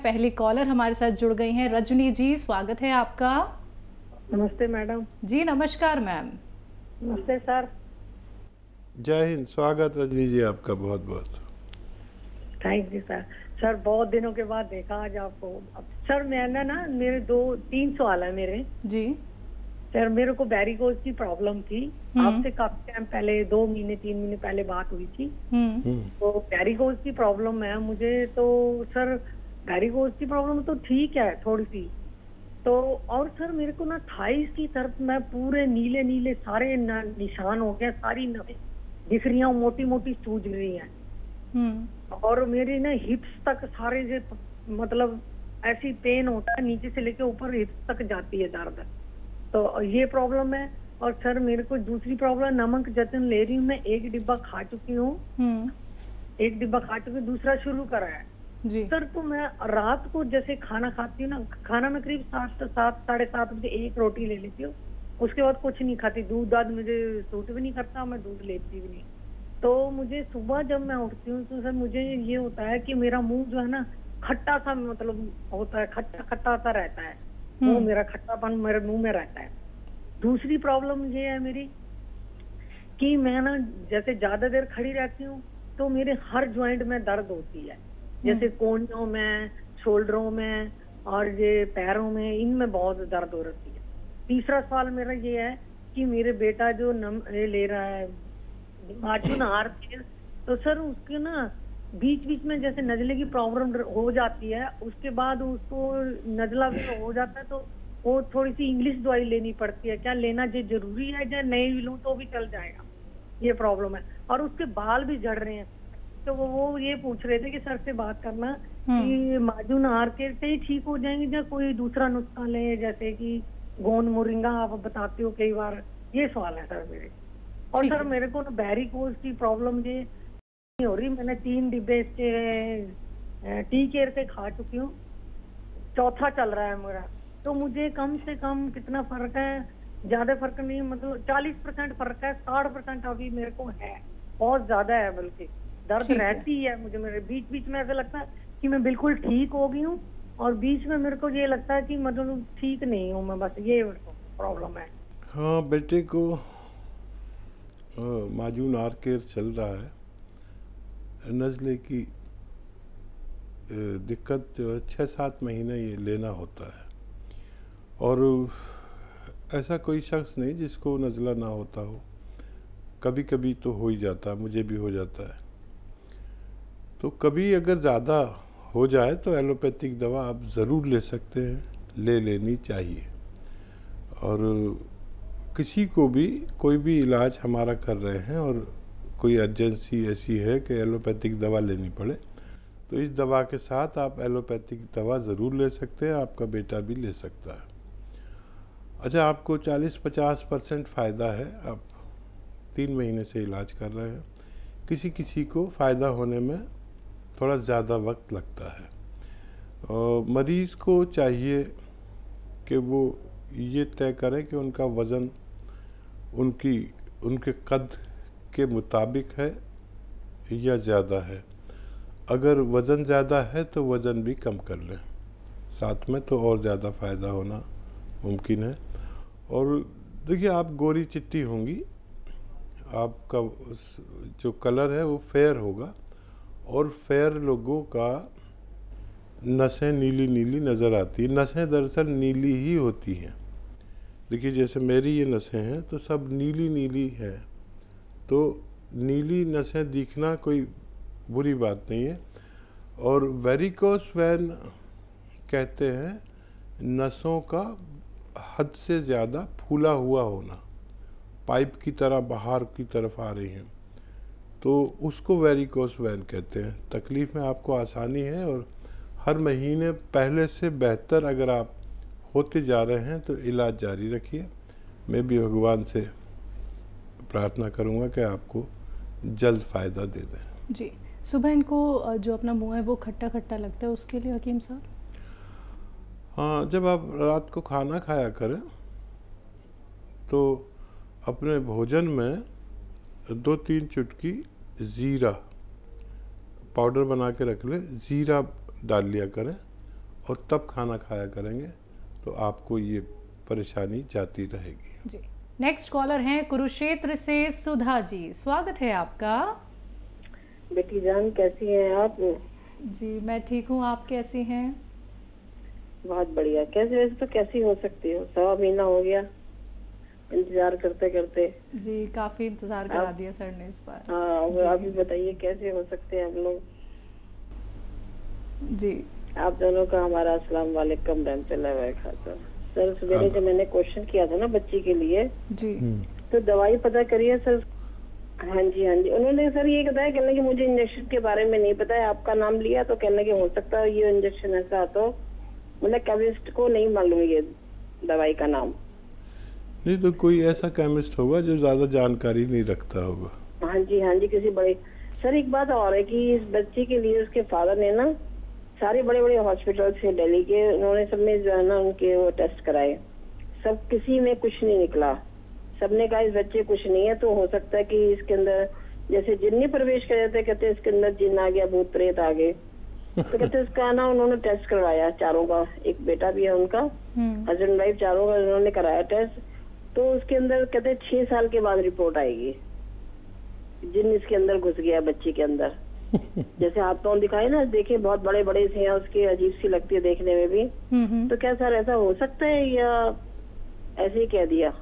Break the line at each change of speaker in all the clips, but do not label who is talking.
पहली कॉलर हमारे साथ जुड़ गई हैं रजनी जी, स्वागत है आपका।
नमस्ते मैडम।
जी नमस्कार मैम।
नमस्ते सर।
जय हिंद। स्वागत रजनी जी आपका बहुत बहुत।
Thank you sir. सर बहुत दिनों के बाद देखा आज आपको। सर मैंने ना मेरे 2-3 सवाल है मेरे।
जी
सर मेरे को वेरिकोज की प्रॉब्लम थी। आपसे काफी टाइम पहले 2 महीने 3 महीने पहले बात हुई थी। तो वेरिकोज की प्रॉब्लम है मुझे। तो सर वेरिकोज की प्रॉब्लम तो ठीक है थोड़ी सी तो। और सर मेरे को ना थाइस की तरफ में पूरे नीले नीले सारे निशान हो गए, सारी नसें दिख रही हैं, मोटी मोटी सूज रही हैं। और मेरी ना हिप्स तक सारे से मतलब ऐसी पेन होता है, नीचे से लेके ऊपर हिप्स तक जाती है दर्द। तो ये प्रॉब्लम है। और सर मेरे को दूसरी प्रॉब्लम, नमक जतन ले रही हूँ मैं, 1 डिब्बा खा चुकी हूँ। 1 डिब्बा खा चुकी, दूसरा शुरू करा है
जी।
सर तो मैं रात को जैसे खाना खाती हूँ ना, खाना में करीब 7 साढ़े 7 बजे 1 रोटी ले लेती हूँ। उसके बाद कुछ नहीं खाती। दूध दाद मुझे सूट भी नहीं करता, मैं दूध लेती भी नहीं। तो मुझे सुबह जब मैं उठती हूँ तो सर मुझे ये होता है कि मेरा मुंह जो है ना खट्टा सा मतलब होता है, खट्टा खट्टा सा रहता है। वो मेरा खट्टापन मेरे मुंह में रहता है। दूसरी प्रॉब्लम ये है मेरी कि मैं ना जैसे ज्यादा देर खड़ी रहती हूँ तो मेरे हर ज्वाइंट में दर्द होती है, जैसे कोहनियों में, शोल्डरों में और ये पैरों में, इनमें बहुत दर्द हो रही है। तीसरा सवाल मेरा ये है कि मेरे बेटा जो ये ले रहा है माजून हार तेल, तो सर उसके ना बीच बीच में जैसे नजले की प्रॉब्लम हो जाती है, उसके बाद उसको नजला भी हो जाता है, तो वो थोड़ी सी इंग्लिश दवाई लेनी पड़ती है। क्या लेना ये जरूरी है या नहीं लूं तो भी चल जाएगा? ये प्रॉब्लम है। और उसके बाल भी झड़ रहे हैं। तो वो ये पूछ रहे थे कि सर से बात करना कि माजून हार के से ही ठीक हो जाएंगे या कोई दूसरा नुस्खा ले, जैसे कि गोंद मोरिंगा आप बताते हो कई बार। ये सवाल है सर मेरे। और सर मेरे को ना वेरिकोज की प्रॉब्लम ये नहीं हो रही। मैंने 3 डिब्बे इसके टी केयर के खा चुकी हूँ, चौथा चल रहा है मेरा। तो मुझे कम से कम कितना फर्क है? ज्यादा फर्क नहीं, मतलब 40% फर्क है। 60% अभी मेरे को है, बहुत ज्यादा है बल्कि। दर्द रहती है मुझे, मेरे बीच बीच में ऐसा लगता है कि मैं बिल्कुल ठीक हो गई हूँ और बीच में मेरे को ये लगता है कि मतलब ठीक नहीं हूँ मैं, बस ये प्रॉब्लम है।
हाँ, बेटे को माजून आर केयर चल रहा है। नज़ले की दिक्कत 6-7 महीने ये लेना होता है। और ऐसा कोई शख्स नहीं जिसको नज़ला ना होता हो, कभी कभी तो हो ही जाता है, मुझे भी हो जाता है। तो कभी अगर ज़्यादा हो जाए तो एलोपैथिक दवा आप ज़रूर ले सकते हैं, ले लेनी चाहिए। और किसी को भी कोई भी इलाज हमारा कर रहे हैं और कोई अर्जेंसी ऐसी है कि एलोपैथिक दवा लेनी पड़े, तो इस दवा के साथ आप एलोपैथिक दवा ज़रूर ले सकते हैं, आपका बेटा भी ले सकता है। अच्छा, आपको 40-50% फ़ायदा है, आप 3 महीने से इलाज कर रहे हैं। किसी किसी को फ़ायदा होने में थोड़ा ज़्यादा वक्त लगता है। और मरीज़ को चाहिए कि वो ये तय करें कि उनका वज़न उनके कद के मुताबिक है या ज़्यादा है। अगर वज़न ज़्यादा है तो वज़न भी कम कर लें साथ में, तो और ज़्यादा फ़ायदा होना मुमकिन है। और देखिए, आप गोरी चिट्टी होंगी, आपका जो कलर है वो फेयर होगा, और फेयर लोगों का नसें नीली नीली नज़र आती है। नसें दरअसल नीली ही होती हैं। देखिए, जैसे मेरी ये नसें हैं तो सब नीली नीली है। तो नीली नसें दिखना कोई बुरी बात नहीं है। और वेरिकोस वेन कहते हैं नसों का हद से ज़्यादा फूला हुआ होना, पाइप की तरह बाहर की तरफ आ रही हैं, तो उसको वेरिकोस वेन कहते हैं। तकलीफ़ में आपको आसानी है और हर महीने पहले से बेहतर अगर आप होते जा रहे हैं तो इलाज जारी रखिए। मैं भी भगवान से प्रार्थना करूंगा कि आपको जल्द फ़ायदा दे दें।
जी, सुबह इनको जो अपना मुंह है वो खट्टा खट्टा लगता है, उसके लिए हकीम साहब?
हाँ, जब आप रात को खाना खाया करें तो अपने भोजन में 2-3 चुटकी ज़ीरा पाउडर बना के रख लें, ज़ीरा डाल लिया करें और तब खाना खाया करेंगे तो आपको ये परेशानी जाती रहेगी।
जी, नेक्स्ट कॉलर हैं कुरुक्षेत्र से सुधा जी, स्वागत है आपका।
बेटी जान कैसी हैं आप?
जी मैं ठीक हूँ, आप कैसी हैं?
बहुत बढ़िया। कैसे वैसे तो कैसी हो सकती हो, 1.25 महीना हो गया इंतजार करते करते।
जी काफी इंतजार करा दिया सर ने इस बार।
हाँ आप भी बताइए कैसे हो सकते हैं हम लोग।
जी
आप दोनों का हमारा अस्सलाम वालेकुम रहमतुल्लाहि खाता। सर सवेरे जब मैंने क्वेश्चन किया था ना बच्ची के लिए
जी
तो दवाई पता करिए सर। हाँ जी उन्होंने सर ये बताया, कहने कि मुझे इंजेक्शन के बारे में नहीं पता है, आपका नाम लिया तो कहने कि हो सकता है ये इंजेक्शन ऐसा, तो मतलब केमिस्ट को नहीं मालूम ये दवाई का नाम।
नहीं तो कोई ऐसा केमिस्ट होगा जो ज़्यादा जानकारी नहीं रखता होगा।
हाँ जी किसी बड़े। सर एक बात और है कि इस बच्चे के लिए उसके फादर ने ना सारे बड़े बड़े हॉस्पिटल से दिल्ली के, उन्होंने सब में जो है ना उनके वो टेस्ट कराए, सब किसी में कुछ नहीं निकला। सबने कहा इस बच्चे कुछ नहीं है, तो हो सकता है कि इसके अंदर जैसे जिन्नी प्रवेश कर जाते, कहते इसके अंदर जिन्न आ गया, भूत प्रेत आ गए। तो कहते इसका ना उन्होंने टेस्ट करवाया चारों का, एक बेटा भी है उनका, हस्बैंड वाइफ चारों का उन्होंने कराया टेस्ट। तो उसके अंदर कहते 6 साल के बाद रिपोर्ट आएगी, जिन्न इसके अंदर घुस गया बच्ची के अंदर। जैसे हाथ पाँव दिखाए ना, देखे बहुत बड़े बड़े से हैं उसके, अजीब सी लगती है देखने में भी। तो क्या सर ऐसा हो सकता है या ऐसे ही कह दिया?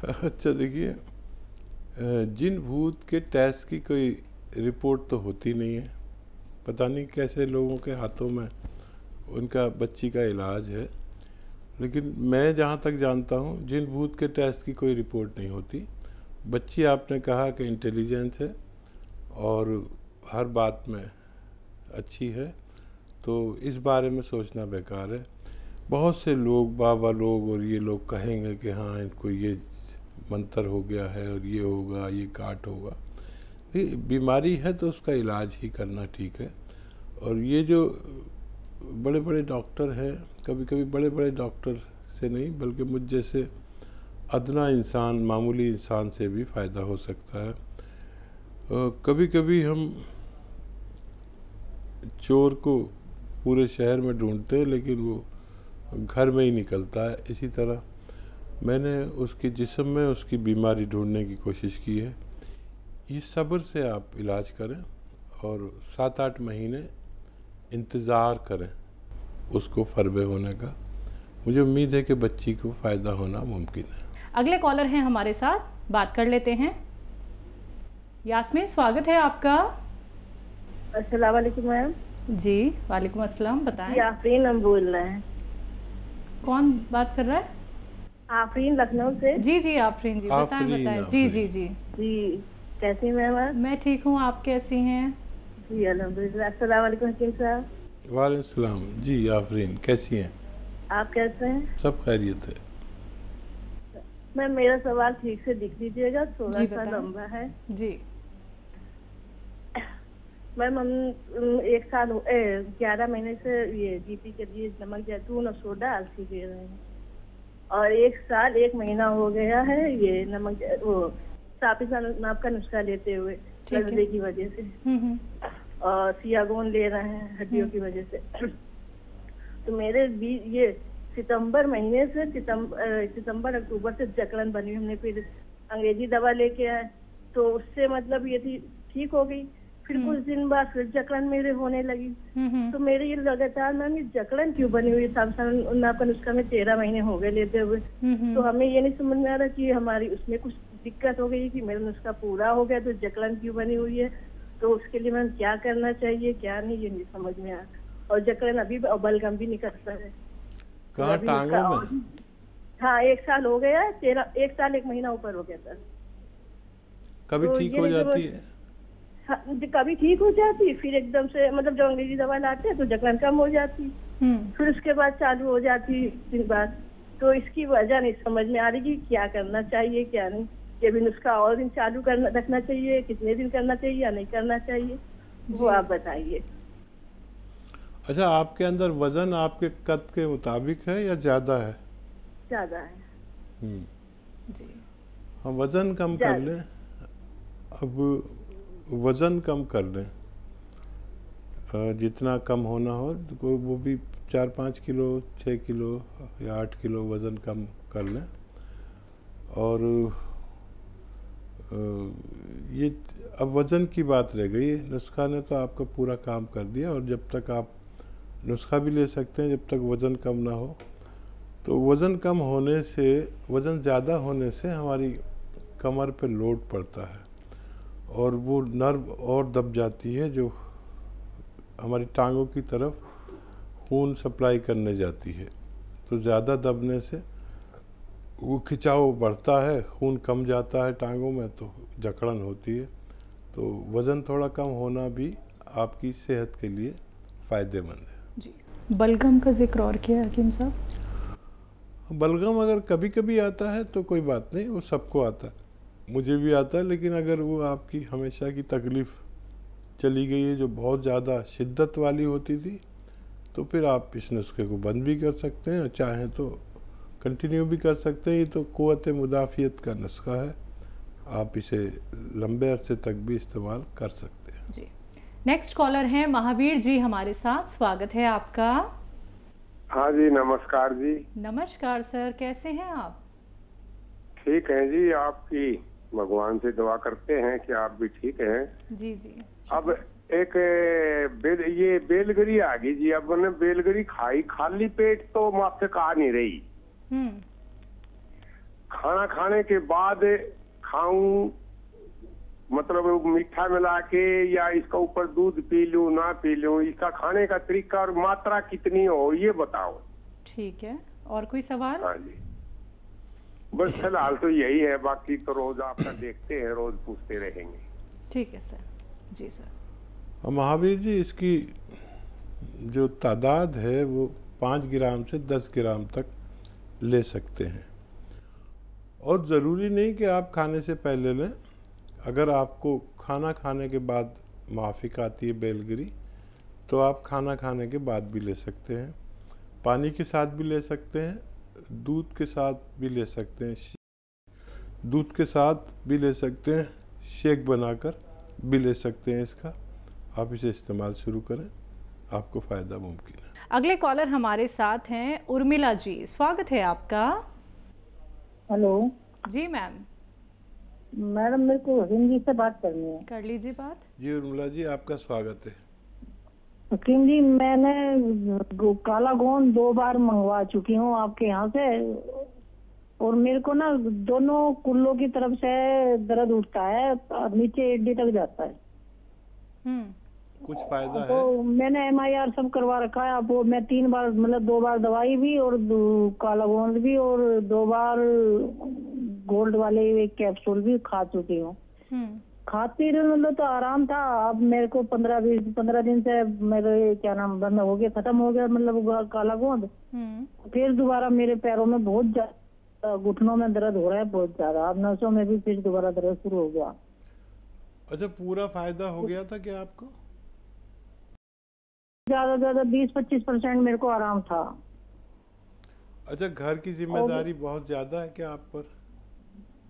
अच्छा देखिए, जिन भूत के टेस्ट की कोई रिपोर्ट तो होती नहीं है, पता नहीं कैसे लोगों के हाथों में उनका बच्ची का इलाज है। लेकिन मैं जहाँ तक जानता हूँ जिन भूत के टेस्ट की कोई रिपोर्ट नहीं होती। बच्ची आपने कहा कि इंटेलिजेंट है और हर बात में अच्छी है, तो इस बारे में सोचना बेकार है। बहुत से लोग, बाबा लोग और ये लोग कहेंगे कि हाँ इनको ये मंत्र हो गया है और ये होगा, ये काट होगा। ये बीमारी है तो उसका इलाज ही करना ठीक है। और ये जो बड़े बड़े डॉक्टर हैं, कभी कभी बड़े बड़े डॉक्टर से नहीं बल्कि मुझ जैसे अदना इंसान, मामूली इंसान से भी फ़ायदा हो सकता है। कभी कभी हम चोर को पूरे शहर में ढूंढते हैं लेकिन वो घर में ही निकलता है। इसी तरह मैंने उसके जिस्म में उसकी बीमारी ढूंढने की कोशिश की है। ये सब्र से आप इलाज करें और 7-8 महीने इंतज़ार करें उसको फरबे होने का। मुझे उम्मीद है कि बच्ची को फ़ायदा होना मुमकिन है।
अगले कॉलर हैं हमारे साथ, बात कर लेते हैं। यास्मीन, स्वागत है आपका।
अस्सलाम वालेकुम मैम।
जी वालेकुम अस्सलाम, बताएं।
आफरीन हम बोल रहे हैं।
कौन बात कर रहा है?
आफरीन, लखनऊ से।
जी आफरीन जी, बताएं। जी
कैसी मैम?
मैं ठीक हूँ, आप कैसी हैं?
जी अल्हम्दुलिल्लाह। अस्सलाम वालेकुम हकीम साहब।
वालेकुम सलाम। जी आफरीन, कैसी हैं?
आप कैसे हैं?
सब खैरियत है।
मैम मेरा सवाल ठीक से लिख दीजिएगा, थोड़ा सा लंबा है।
जी
मैम हम 11 महीने से ये जीपी के लिए नमक जैतून और सोडा अलसी दे रहे हैं, और 1 साल 1 महीना हो गया है ये नमक वो सापिसा नाप का नुस्खा लेते हुए नजले की वजह से, और सियागोन ले रहे हैं हड्डियों की वजह से। तो मेरे ये सितंबर महीने से सितंबर अक्टूबर से जकड़न बनी, हमने फिर अंग्रेजी दवा लेके आए तो उससे मतलब ये थी ठीक हो गई। फिर कुछ दिन बाद फिर जकड़न मेरे होने लगी। तो मेरे ये लगातार मैम ये जकड़न क्यों बनी हुई? नाप का नुस्खा में 13 महीने हो गए लेते हुए। तो हमें ये नहीं समझ में आ रहा कि हमारी उसमें कुछ दिक्कत हो गई कि मेरा नुस्खा पूरा हो गया तो जकड़न क्यों बनी हुई है। तो उसके लिए मैम क्या करना चाहिए क्या नहीं, ये नहीं समझ में आ। और जकड़न अभी बलगम भी निकलता है।
कहाँ टांगों में?
हाँ 1 साल हो गया है, 1 साल 1 महीना ऊपर हो गया था।
कभी
तो
ठीक हो जाती है?
हाँ, कभी ठीक हो जाती, फिर एकदम से मतलब जब अंग्रेजी दवा लाते हैं तो जकड़न कम हो जाती, फिर उसके बाद चालू हो जाती दिन बाद। तो इसकी वजह नहीं समझ में आ रही कि क्या करना चाहिए क्या नहीं। ये भी नुस्खा और दिन चालू करना रखना चाहिए, कितने दिन करना चाहिए या नहीं करना चाहिए, वो आप बताइए।
अच्छा, आपके अंदर वजन आपके कद के मुताबिक है या ज़्यादा है?
ज़्यादा है।
जी
हम वज़न कम कर लें। अब वज़न कम कर लें, जितना कम होना हो कोई वो भी 4-5 किलो 6 किलो या 8 किलो वज़न कम कर लें। और ये अब वज़न की बात रह गई। नुस्खा ने तो आपका पूरा काम कर दिया, और जब तक आप नुस्खा भी ले सकते हैं जब तक वज़न कम ना हो। तो वज़न कम होने से, वज़न ज़्यादा होने से हमारी कमर पे लोड पड़ता है और वो नर्व और दब जाती है जो हमारी टांगों की तरफ खून सप्लाई करने जाती है। तो ज़्यादा दबने से वो खिंचाव बढ़ता है, खून कम जाता है टांगों में, तो जकड़न होती है। तो वज़न थोड़ा कम होना भी आपकी सेहत के लिए फ़ायदेमंद है।
जी, बलगम का जिक्र और किया हकीम साहब।
बलगम अगर कभी कभी आता है तो कोई बात नहीं, वो सबको आता है, मुझे भी आता है। लेकिन अगर वो आपकी हमेशा की तकलीफ़ चली गई है जो बहुत ज़्यादा शिद्दत वाली होती थी, तो फिर आप इस नुस्खे को बंद भी कर सकते हैं और चाहें तो कंटिन्यू भी कर सकते हैं। ये तो क़ुव्वत मुदाफ़ियत का नुस्खा है, आप इसे लंबे अरसे तक भी इस्तेमाल कर सकते हैं।
जी, नेक्स्ट कॉलर हैं महावीर जी हमारे साथ, स्वागत है आपका।
हाँ जी, नमस्कार जी।
नमस्कार सर, कैसे हैं आप?
ठीक हैं जी, आपकी भगवान से दुआ करते हैं कि आप भी ठीक हैं।
जी जी।
अब एक ये बेलगरी आ गई जी। अब मैंने बेलगरी खाई, खाली पेट तो मुझसे खा नहीं रही। खाना खाने के बाद खाऊं, मतलब मीठा मिला के या इसका ऊपर दूध पी लूं ना पी लूं, इसका खाने का तरीका और मात्रा कितनी हो ये बताओ।
ठीक है, और कोई सवाल?
हाँ जी, बस फिलहाल तो यही है, बाकी तो रोज आपका देखते हैं, रोज पूछते रहेंगे।
ठीक है सर। जी सर।
महावीर जी, इसकी जो तादाद है वो 5 ग्राम से 10 ग्राम तक ले सकते हैं, और ज़रूरी नहीं कि आप खाने से पहले लें। अगर आपको खाना खाने के बाद माफिक आती है बेलगरी, तो आप खाना खाने के बाद भी ले सकते हैं, पानी के साथ भी ले सकते हैं, दूध के साथ भी ले सकते हैं, दूध के साथ भी ले सकते हैं, शेक बनाकर भी ले सकते हैं। इसका आप इसे इस्तेमाल शुरू करें, आपको फ़ायदा मुमकिन है।
अगले कॉलर हमारे साथ हैं उर्मिला जी, स्वागत है आपका।
हेलो
जी मैम।
मैडम, मेरे को हिंदी से बात करनी है।
कर लीजिए बात।
जी उर्मिला जी, आपका स्वागत है।
हकीम जी, मैंने काला गोंद 2 बार मंगवा चुकी हूँ आपके यहाँ से, और मेरे को ना दोनों कुल्लों की तरफ से दर्द उठता है, नीचे एडी तक जाता है।
कुछ फायदा
तो
है?
मैंने MIR सब करवा रखा है। अब वो मैं 3 बार, मतलब 2 बार दवाई भी और काला गोंद भी, और 2 बार गोल्ड वाले एक कैप्सूल भी खा चुकी हूँ। खाती रही, मतलब तो आराम था। अब मेरे को 15 दिन से मेरे क्या नाम बंद हो गया, खत्म हो गया, मतलब काला गोंद। फिर दोबारा मेरे पैरों में बहुत ज्यादा, घुटनों में दर्द हो रहा है बहुत ज्यादा। अब नसों में भी फिर दोबारा दर्द शुरू हो गया।
अच्छा, पूरा फायदा हो गया था क्या आपको?
ज्यादा 20-25% मेरे को आराम था।
अच्छा, घर की जिम्मेदारी बहुत ज्यादा है क्या आप पर?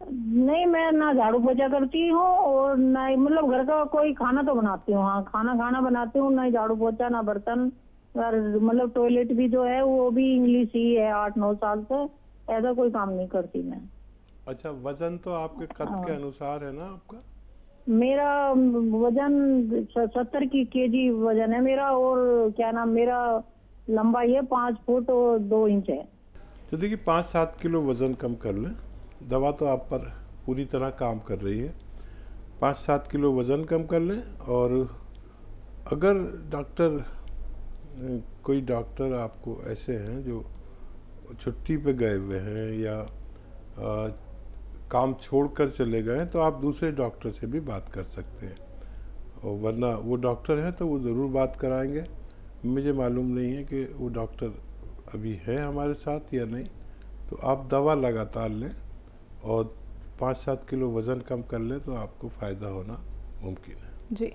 नहीं, मैं ना झाड़ू पोछा करती हूँ और ना, मतलब घर का कोई खाना तो बनाती हूँ। हाँ, खाना बनाती हूँ, ना झाड़ू पोछा ना बर्तन, और मतलब टॉयलेट भी जो है वो भी इंग्लिश ही है। 8-9 साल से ऐसा कोई काम नहीं करती मैं।
अच्छा, वजन तो आपके कद के अनुसार है ना आपका?
मेरा वजन 70 kg वजन है मेरा, और क्या नाम, मेरा लंबाई है 5 फुट और 2 इंच है।
तो देखिए, 5-7 किलो वजन कम कर लें। दवा तो आप पर पूरी तरह काम कर रही है। 5-7 किलो वजन कम कर लें, और अगर कोई डॉक्टर आपको ऐसे हैं जो छुट्टी पे गए हुए हैं या काम छोड़कर चले गए हैं, तो आप दूसरे डॉक्टर से भी बात कर सकते हैं, और वरना वो डॉक्टर हैं तो वो ज़रूर बात कराएंगे। मुझे मालूम नहीं है कि वो डॉक्टर अभी है हमारे साथ या नहीं। तो आप दवा लगातार लें और 5-7 किलो वज़न कम कर लें, तो आपको फ़ायदा होना मुमकिन है।
जी।